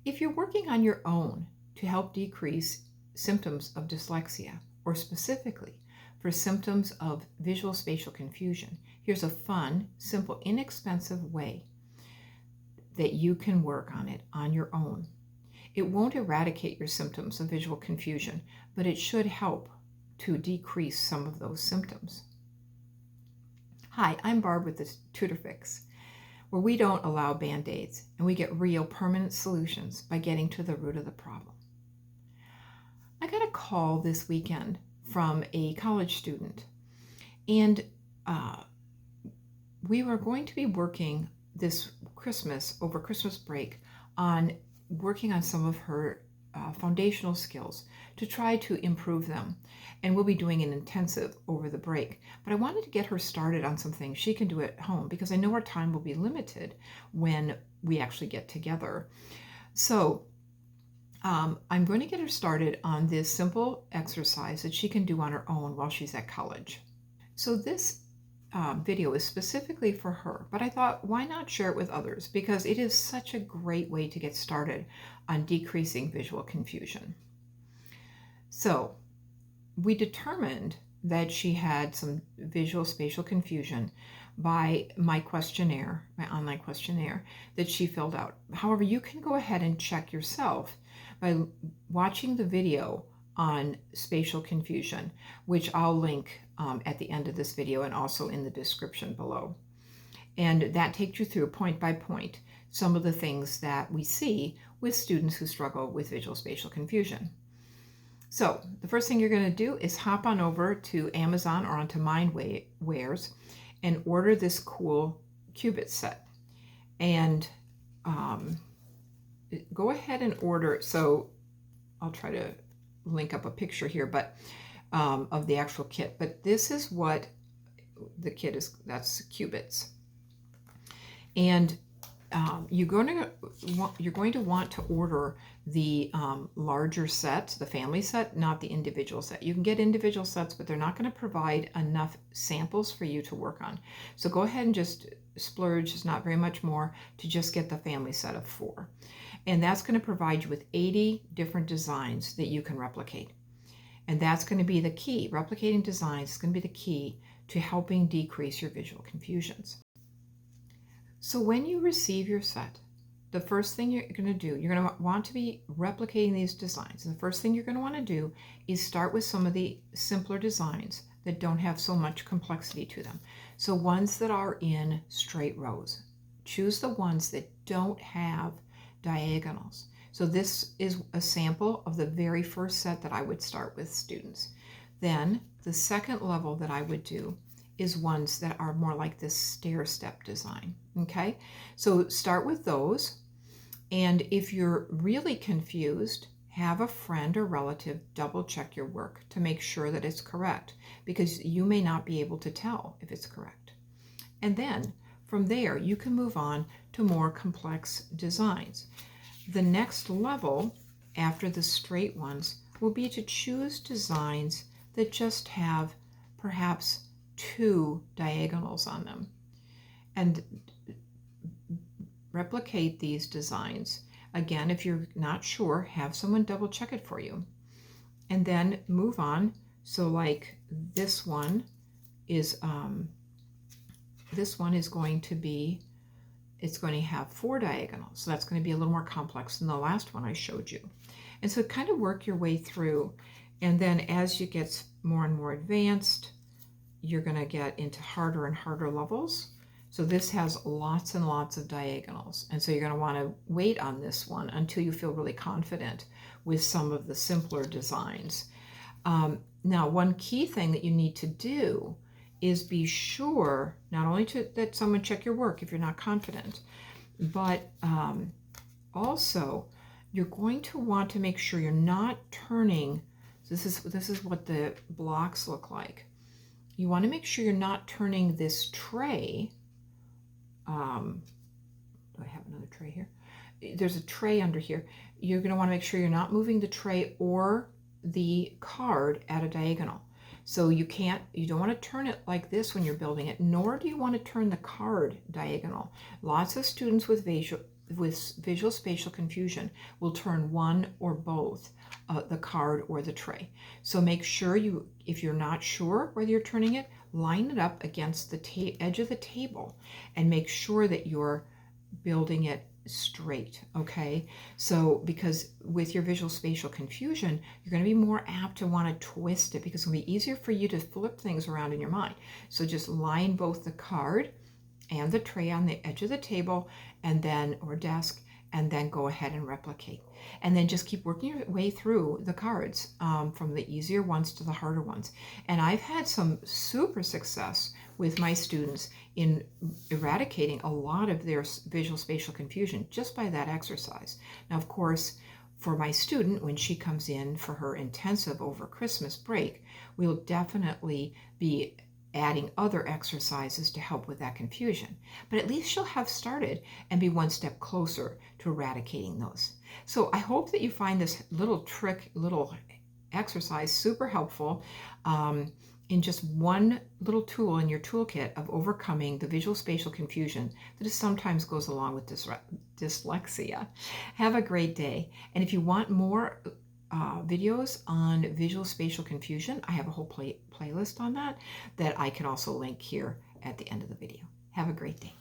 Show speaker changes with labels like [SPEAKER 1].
[SPEAKER 1] If you're working on your own to help decrease symptoms of dyslexia, or specifically for symptoms of visual spatial confusion, here's a fun, simple, inexpensive way that you can work on it on your own. It won't eradicate your symptoms of visual confusion, but it should help to decrease some of those symptoms. Hi, I'm Barb with the Tutor Fix, where we don't allow band-aids and we get real permanent solutions by getting to the root of the problem. I got a call this weekend from a college student, and we were going to be working this Christmas, over Christmas break, on working on some of her foundational skills to try to improve them. And we'll be doing an intensive over the break. But I wanted to get her started on some things she can do at home, because I know our time will be limited when we actually get together. So I'm going to get her started on this simple exercise that she can do on her own while she's at college. So this video is specifically for her, but I thought, why not share it with others? Because it is such a great way to get started on decreasing visual confusion. So we determined that she had some visual spatial confusion by my questionnaire, my online questionnaire that she filled out. However, you can go ahead and check yourself by watching the video on spatial confusion, which I'll link at the end of this video and also in the description below. And that takes you through point by point some of the things that we see with students who struggle with visual spatial confusion. So the first thing you're going to do is hop on over to Amazon or onto Mindwares and order this cool Cubit set. And go ahead and order. So I'll try to link up a picture here, but of the actual kit. But this is what the kit is. That's Cubits. And you're going to want to order the larger set, the family set, not the individual set. You can get individual sets, but they're not going to provide enough samples for you to work on. So go ahead and just splurge, it's not very much more, to just get the family set of 4. And that's going to provide you with 80 different designs that you can replicate. And that's going to be the key. Replicating designs is going to be the key to helping decrease your visual confusions. So when you receive your set, the first thing you're going to do, you're going to want to be replicating these designs. And the first thing you're going to want to do is start with some of the simpler designs that don't have so much complexity to them. So ones that are in straight rows. Choose the ones that don't have diagonals. So this is a sample of the very first set that I would start with students. Then the second level that I would do is ones that are more like this stair-step design. Okay, so start with those. And if you're really confused, have a friend or relative double check your work to make sure that it's correct, because you may not be able to tell if it's correct. And then from there, you can move on to more complex designs. The next level after the straight ones will be to choose designs that just have perhaps 2 diagonals on them, and replicate these designs. Again, if you're not sure, have someone double check it for you, and then move on. So like this one is going to be, it's going to have 4 diagonals. So that's going to be a little more complex than the last one I showed you. And so kind of work your way through. And then as you get more and more advanced, you're going to get into harder and harder levels. So this has lots and lots of diagonals. And so you're going to want to wait on this one until you feel really confident with some of the simpler designs. Now, one key thing that you need to do is be sure not only that someone check your work if you're not confident, but also you're going to want to make sure you're not turning. This is what the blocks look like. You want to make sure you're not turning this tray. Do I have another tray here? There's a tray under here. You're going to want to make sure you're not moving the tray or the card at a diagonal. So you don't want to turn it like this when you're building it, nor do you want to turn the card diagonal. Lots of students with with visual spatial confusion will turn one or both the card or the tray. So make sure you, if you're not sure whether you're turning it, line it up against the edge of the table and make sure that you're building it straight, okay? So because with your visual spatial confusion, you're going to be more apt to want to twist it because it'll be easier for you to flip things around in your mind. So just line both the card and the tray on the edge of the table and then, or desk, and then go ahead and replicate. And then just keep working your way through the cards from the easier ones to the harder ones. And I've had some super success with my students in eradicating a lot of their visual spatial confusion just by that exercise. Now, of course, for my student, when she comes in for her intensive over Christmas break, we'll definitely be adding other exercises to help with that confusion. But at least she'll have started and be one step closer to eradicating those. So I hope that you find this little trick, little exercise super helpful in just one little tool in your toolkit of overcoming the visual spatial confusion that sometimes goes along with dyslexia. Have a great day. And if you want more videos on visual spatial confusion, I have a whole playlist on that I can also link here at the end of the video. Have a great day.